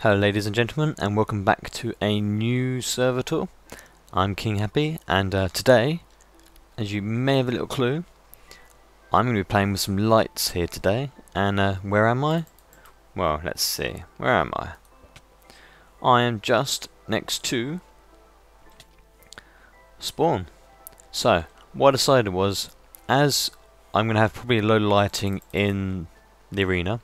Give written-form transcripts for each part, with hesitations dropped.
Hello ladies and gentlemen, and welcome back to a new server tour. I'm King Happy, and today, as you may have a little clue, I'm going to be playing with some lights here today. And where am I? Well, let's see. Where am I? I am just next to spawn. So, what I decided was, as I'm going to have probably low lighting in the arena,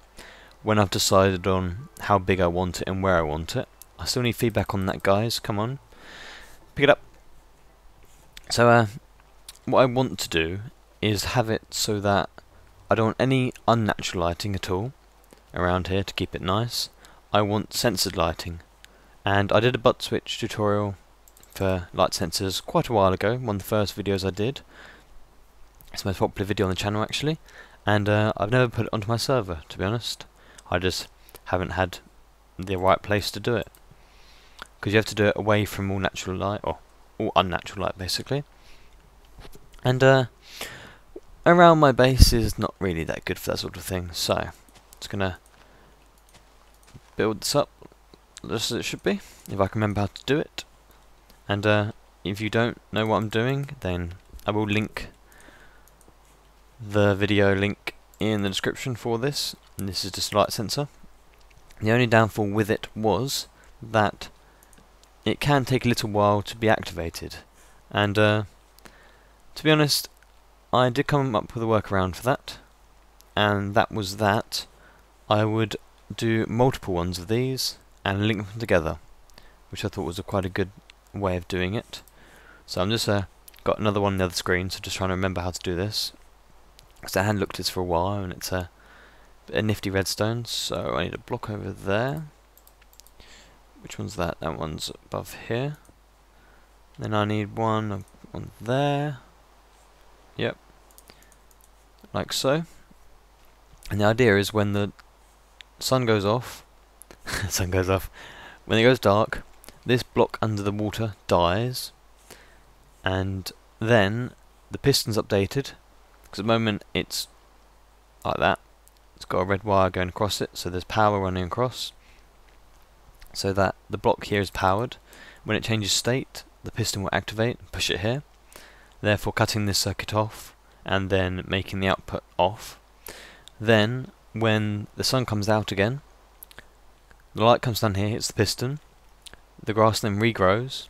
when I've decided on how big I want it and where I want it. I still need feedback on that, guys. Come on. Pick it up. So, what I want to do is have it so that I don't want any unnatural lighting at all around here to keep it nice. I want censored lighting. And I did a butt switch tutorial for light sensors quite a while ago, one of the first videos I did. It's the most popular video on the channel, actually. And I've never put it onto my server, to be honest. I just haven't had the right place to do it, because you have to do it away from all natural light, or all unnatural light basically. And around my base is not really that good for that sort of thing, so I'm just gonna build this up just as it should be, if I can remember how to do it. And if you don't know what I'm doing, then I will link the video link in the description for this. And this is just a light sensor. The only downfall with it was that it can take a little while to be activated, and to be honest, I did come up with a workaround for that, and that was that I would do multiple ones of these and link them together, which I thought was quite a good way of doing it. So I'm just got another one on the other screen, so just trying to remember how to do this, because I hadn't looked at this for a while, and it's a nifty redstone. So I need a block over there. Which one's that? That one's above here. Then I need one on there. Yep. Like so. And the idea is when the sun goes off, when it goes dark, this block under the water dies, and then the piston's updated, because at the moment it's like that. It's got a red wire going across it, so there's power running across, so that the block here is powered. When it changes state, the piston will activate and push it here, therefore cutting this circuit off and then making the output off. Then when the sun comes out again, the light comes down here, hits the piston, the grass then regrows,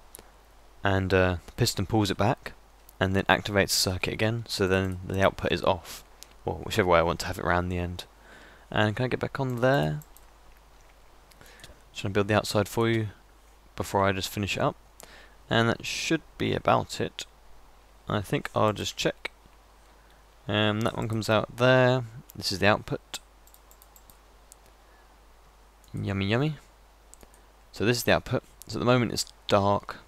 and the piston pulls it back and then activates the circuit again, so then the output is off, or whichever way I want to have it around the end. And can I get back on there? Trying to build the outside for you before I just finish it up. And that should be about it. I think I'll just check. That one comes out there. This is the output. Yummy yummy. So this is the output. So at the moment it's dark.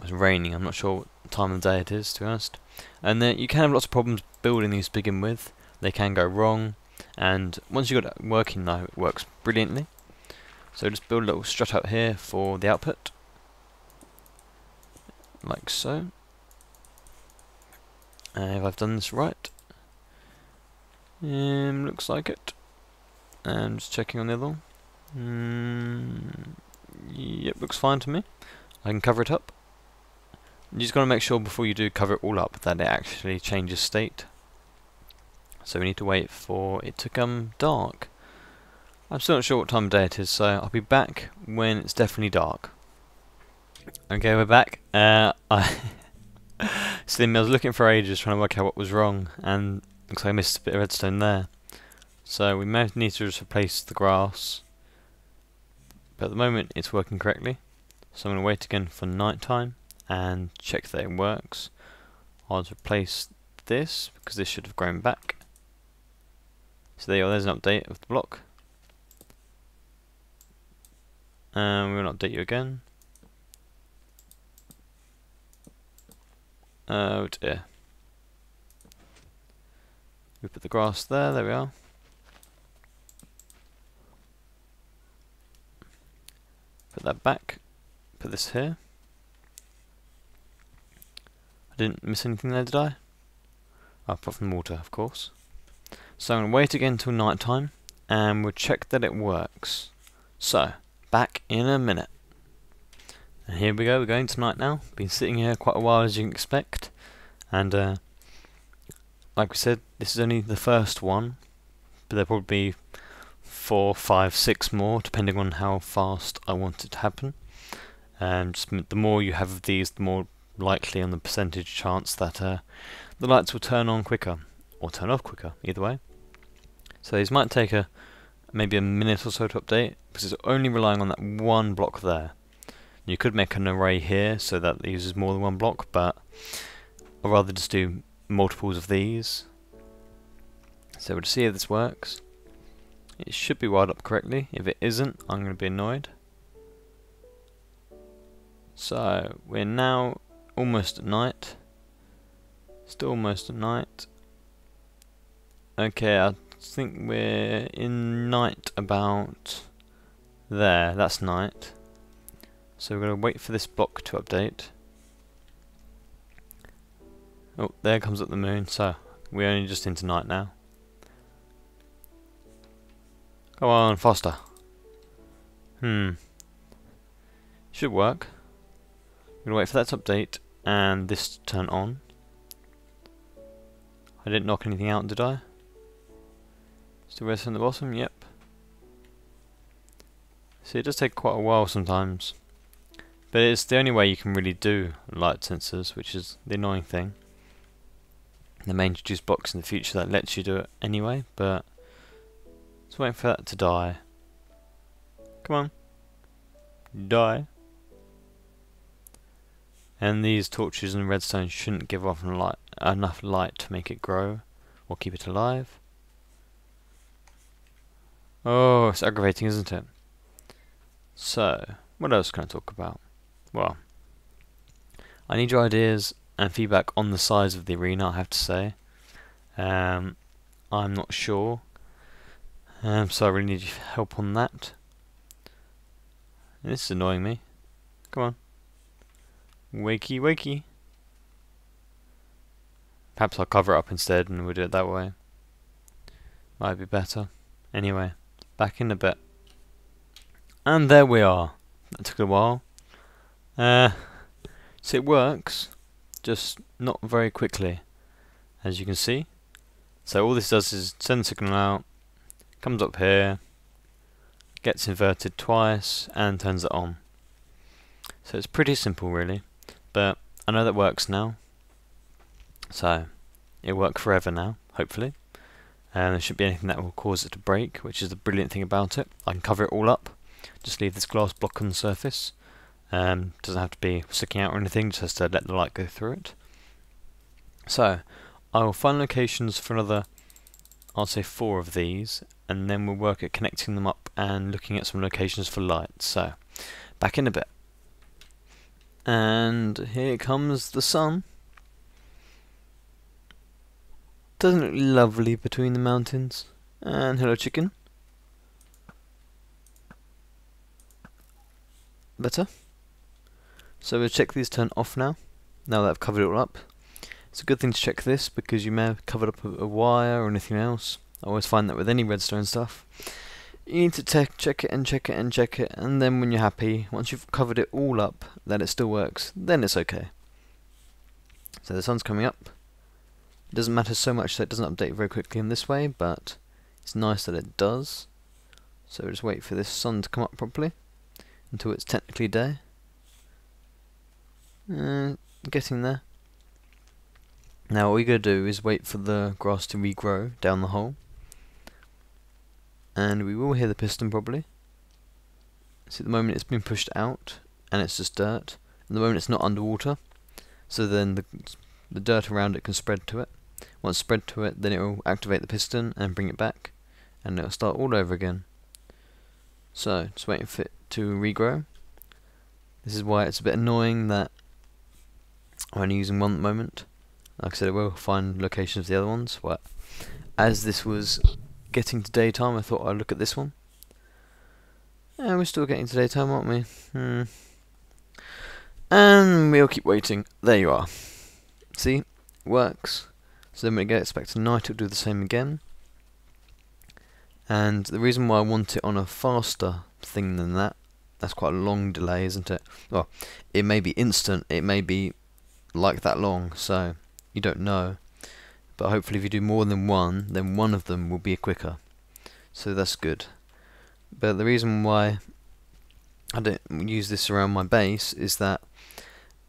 It's raining. I'm not sure what time of day it is, to be honest. And then you can have lots of problems building these to begin with. They can go wrong. And once you've got it working now, it works brilliantly. So just build a little strut out here for the output, like so. If I've done this right, looks like it. And just checking on the other one. Yep, looks fine to me. I can cover it up. You just got to make sure before you do cover it all up that it actually changes state. So we need to wait for it to come dark. I'm still not sure what time of day it is, so I'll be back when it's definitely dark. Okay, we're back. I was looking for ages trying to work out what was wrong, and looks like I missed a bit of redstone there. So we may need to just replace the grass, but at the moment it's working correctly. So I'm going to wait again for night time and check that it works. I'll just replace this because this should have grown back. So there you go, there's an update of the block. And we'll update you again. Oh dear. We put the grass there we are. Put that back. Put this here. I didn't miss anything there, did I? Oh, apart from water, of course. So I'm going to wait again until night time, and we'll check that it works. So, back in a minute. And here we go, we're going tonight now. Been sitting here quite a while, as you can expect. And like we said, this is only the first one, but there'll probably be 4, 5, 6 more, depending on how fast I want it to happen. Just the more you have of these, the more likely on the percentage chance that the lights will turn on quicker, or turn off quicker, either way. So these might take maybe a minute or so to update, because it's only relying on that one block there. You could make an array here so that it uses more than one block, but I'd rather just do multiples of these. So we'll see if this works. It should be wired up correctly. If it isn't, I'm going to be annoyed. So we're now almost at night. Still almost at night. Okay, I think we're in night about there. That's night. So we're going to wait for this block to update. Oh, there comes up the moon. So we're only just into night now. Come on, faster. Should work. I'm going to wait for that to update and this to turn on. I didn't knock anything out, did I? Still resting on the bottom? Yep. See, it does take quite a while sometimes. But it's the only way you can really do light sensors, which is the annoying thing. They may introduce blocks in the future that lets you do it anyway, but just waiting for that to die. Come on. Die. And these torches and redstone shouldn't give off enough light to make it grow or keep it alive. Oh, it's aggravating, isn't it? So, what else can I talk about? Well, I need your ideas and feedback on the size of the arena, I have to say. I'm not sure, so I really need your help on that. This is annoying me. Come on. Wakey, wakey. Perhaps I'll cover it up instead and we'll do it that way. Might be better. Anyway, back in a bit. And there we are. That took a while. So it works, just not very quickly, as you can see. So all this does is send the signal out, comes up here, gets inverted twice, and turns it on. So it's pretty simple really. But I know that works now, so it'll work forever now, hopefully. And there shouldn't be anything that will cause it to break, which is the brilliant thing about it. I can cover it all up, just leave this glass block on the surface. Doesn't have to be sticking out or anything, just has to let the light go through it. So I will find locations for another, I'll say 4 of these, and then we'll work at connecting them up and looking at some locations for light. So back in a bit. And here comes the sun. Doesn't it look lovely between the mountains? And hello chicken. Better. So we'll check these turn off now that I've covered it all up. It's a good thing to check this because you may have covered up a wire or anything else. I always find that with any redstone stuff. You need to check it and check it and check it, and then when you're happy, once you've covered it all up, that it still works, then it's okay. So the sun's coming up. It doesn't matter so much that it doesn't update very quickly in this way, but it's nice that it does. So we'll just wait for this sun to come up properly until it's technically day. Getting there. Now what we're going to do is wait for the grass to regrow down the hole. And we will hear the piston probably. See, at the moment it's been pushed out and it's just dirt. At the moment it's not underwater, so then the dirt around it can spread to it. Once spread to it, then it will activate the piston and bring it back, and it'll start all over again. So just waiting for it to regrow. This is why it's a bit annoying that I'm only using one at the moment. Like I said, I will find locations of the other ones, but as this was getting to daytime, I thought I'd look at this one. Yeah, we're still getting to daytime, aren't we? And we'll keep waiting. There you are. See? It works. So then when it gets back to night, it'll do the same again. And the reason why I want it on a faster thing than that's quite a long delay, isn't it? Well, it may be instant, it may be like that long, so you don't know. But hopefully if you do more than one, then one of them will be quicker. So that's good. But the reason why I don't use this around my base is that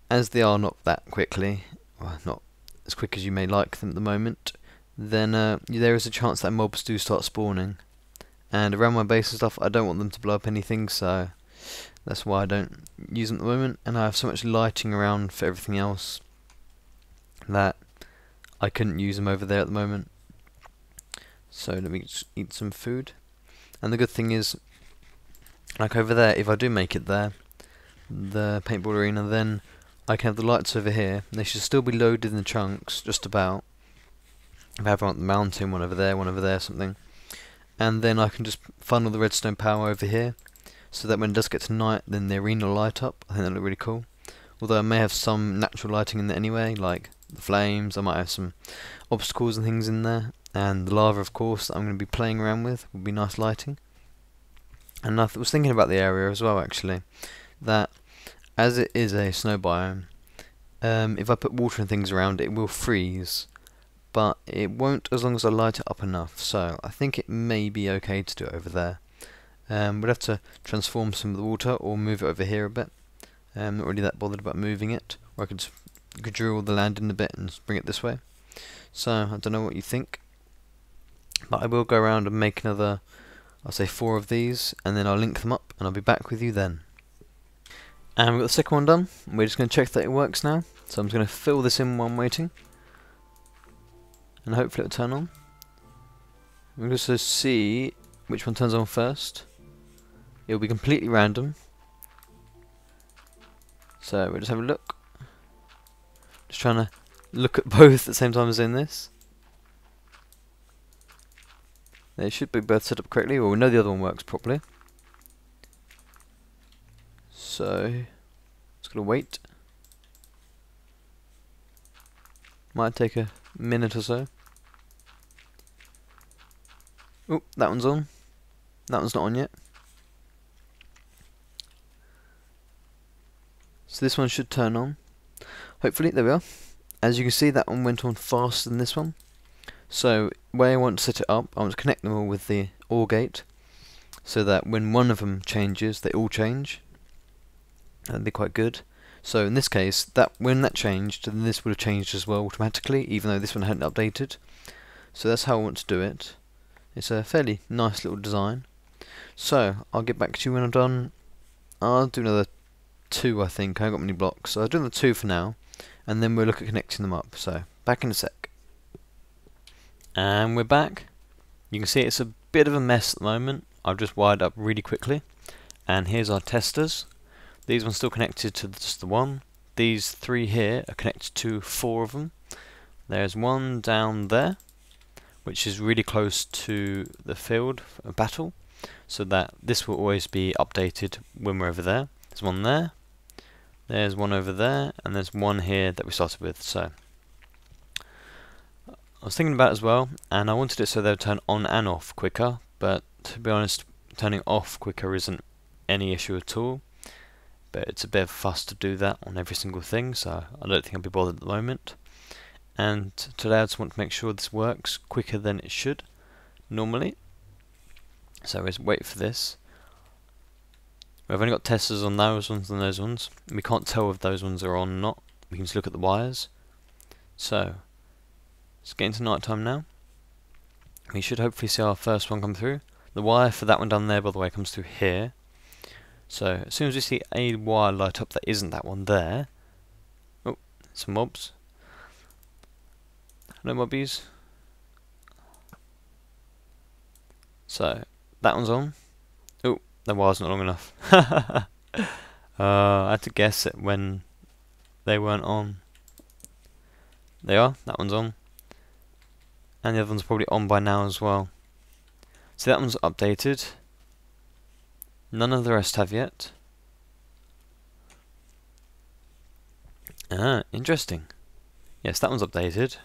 as they are not that quickly, well, not as quick as you may like them at the moment, then there is a chance that mobs do start spawning. And around my base and stuff, I don't want them to blow up anything, so that's why I don't use them at the moment. And I have so much lighting around for everything else that I couldn't use them over there at the moment. So let me just eat some food. And the good thing is, like over there, if I do make it there, the paintball arena, then I can have the lights over here. They should still be loaded in the chunks, just about. If I have one at the mountain, one over there, something. And then I can just funnel the redstone power over here, so that when it does get to night, then the arena will light up. I think that'll look really cool. Although I may have some natural lighting in there anyway, like the flames, I might have some obstacles and things in there. And the lava, of course, that I'm going to be playing around with, will be nice lighting. And I was thinking about the area as well, actually, that as it is a snow biome, if I put water and things around it will freeze, but it won't as long as I light it up enough, so I think it may be okay to do it over there. We'd have to transform some of the water or move it over here a bit. I'm not really that bothered about moving it, or I could drill the land in a bit and bring it this way. So I don't know what you think, but I will go around and make another, I'll say 4 of these, and then I'll link them up and I'll be back with you then. And we've got the second one done. We're just going to check that it works now. So I'm just going to fill this in while I'm waiting, and hopefully it'll turn on. We'll also see which one turns on first. It'll be completely random. So we'll just have a look. Just trying to look at both at the same time as doing this. They should be both set up correctly, or we know the other one works properly. So just gonna wait. Might take a minute or so. Oh, that one's on. That one's not on yet. So this one should turn on. Hopefully, there we are. As you can see, that one went on faster than this one. So, where I want to set it up, I want to connect them all with the OR gate, so that when one of them changes, they all change. That'd be quite good. So in this case, when that changed, then this would have changed as well automatically, even though this one hadn't updated. So that's how I want to do it. It's a fairly nice little design. So I'll get back to you when I'm done. I'll do another 2, I think. I haven't got many blocks, so I'll do another 2 for now, and then we'll look at connecting them up. So back in a sec. And we're back. You can see it's a bit of a mess at the moment. I've just wired up really quickly, and here's our testers. These ones still connected to just the one. These 3 here are connected to 4 of them. There's one down there, which is really close to the field of battle, so that this will always be updated when we're over there. There's one there, there's one over there, and there's one here that we started with. So I was thinking about it as well, and I wanted it so they would turn on and off quicker, but to be honest, turning off quicker isn't any issue at all. But it's a bit of a fuss to do that on every single thing, so I don't think I'll be bothered at the moment. And today I just want to make sure this works quicker than it should normally. So let's wait for this. We've only got testers on those ones and those ones. We can't tell if those ones are on or not. We can just look at the wires. So it's getting to night time now. We should hopefully see our first one come through. The wire for that one down there, by the way, comes through here. So as soon as we see a wire light up that isn't that one there. Oh, some mobs. Hello mobbies. So that one's on. Oh, the wire's not long enough. I had to guess it when they weren't on. They are, that one's on. And the other one's probably on by now as well. So that one's updated. None of the rest have yet. Ah, interesting. Yes, that one's updated.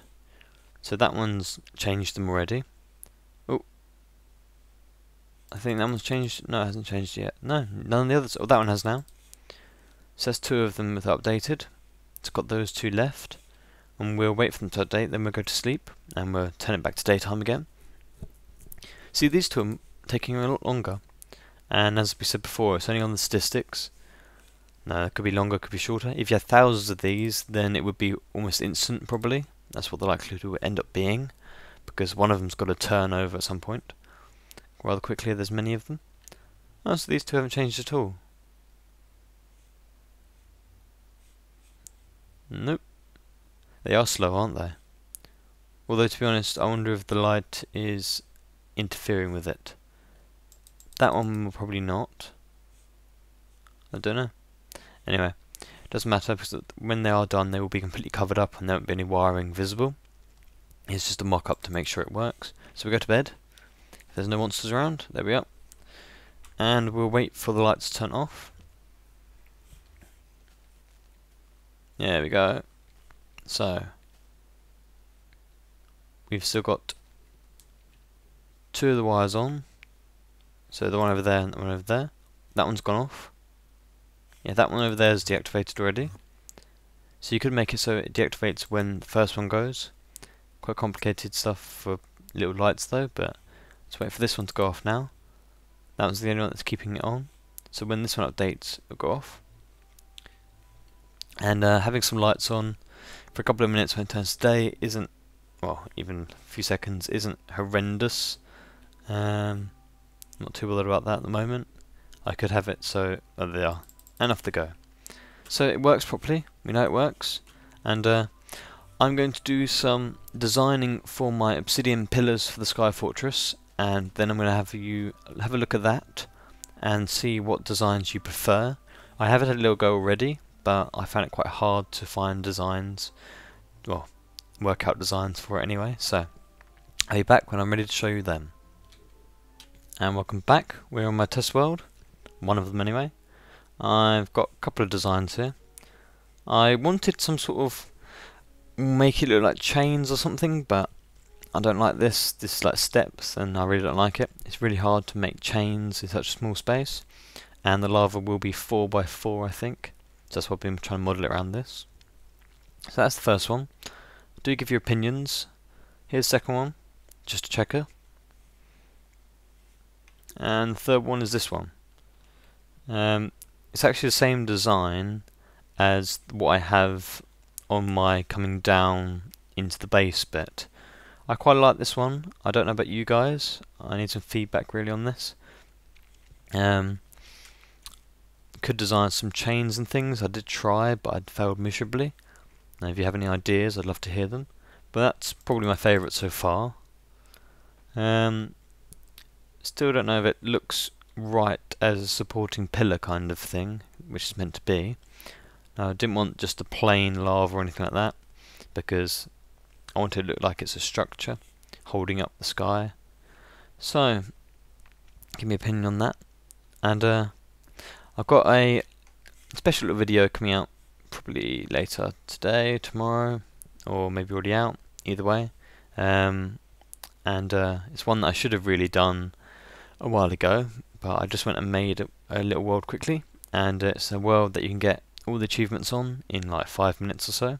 So that one's changed them already. Oh. I think that one's changed. No, it hasn't changed yet. No, none of the others. Oh, that one has now. So that's 2 of them that are updated. It's got those 2 left. And we'll wait for them to update, then we'll go to sleep, and we'll turn it back to daytime again. See, these 2 are taking a lot longer. And as we said before, it's only on the statistics. No, it could be longer, it could be shorter. If you had thousands of these, then it would be almost instant, probably. That's what the likelihood would end up being, because one of them's got to turn over at some point. Rather quickly, there's many of them. Oh, so these 2 haven't changed at all. Nope. They are slow, aren't they? Although, to be honest, I wonder if the light is interfering with it. That one will probably not. I don't know. Anyway, it doesn't matter, because when they are done, they will be completely covered up and there won't be any wiring visible. It's just a mock-up to make sure it works. So we go to bed. If there's no monsters around, there we are. And we'll wait for the lights to turn off. There we go. So, we've still got 2 of the wires on. So the one over there and the one over there. That one's gone off. Yeah, that one over there is deactivated already. So you could make it so it deactivates when the first one goes. Quite complicated stuff for little lights though, but let's wait for this one to go off now. That one's the only one that's keeping it on. So when this one updates, it'll go off. And having some lights on for a couple of minutes when it turns to day isn't, well, even a few seconds isn't horrendous. Not too bothered about that at the moment. I could have it so, oh, they are, and off they go. So it works properly, we know it works, and I'm going to do some designing for my obsidian pillars for the Sky Fortress, and then I'm going to have you have a look at that and see what designs you prefer. I have had a little go already, but I found it quite hard to find designs, well, work out designs for it anyway, so I'll be back when I'm ready to show you them. And welcome back, we're on my test world, one of them anyway. I've got a couple of designs here. I wanted some sort of, make it look like chains or something, but I don't like this is like steps and I really don't like it. It's really hard to make chains in such a small space, and the lava will be 4 by 4 I think. So that's why I've been trying to model it around this. So that's the first one. Do give your opinions. Here's the second one, just a checker. And the third one is this one. It's actually the same design as what I have on my coming down into the base bit. I quite like this one. I don't know about you guys. I need some feedback really on this. Could design some chains and things. I did try, but I'd failed miserably. Now, if you have any ideas, I'd love to hear them. But that's probably my favourite so far. Still don't know if it looks right as a supporting pillar kind of thing, which is meant to be. Now, I didn't want just a plain lava or anything like that, because I want it to look like it's a structure holding up the sky. So, give me an opinion on that. And I've got a special little video coming out probably later today, tomorrow, or maybe already out, either way. It's one that I should have really done a while ago, but I just went and made a little world quickly, and it's a world that you can get all the achievements on in like 5 minutes or so.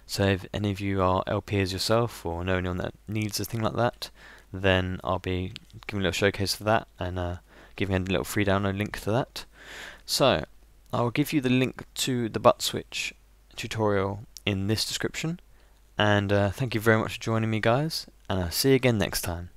So if any of you are LPers yourself or know anyone that needs a thing like that, then I'll be giving a little showcase for that and giving a little free download link to that. So I'll give you the link to the butt switch tutorial in this description, and thank you very much for joining me guys, and I'll see you again next time.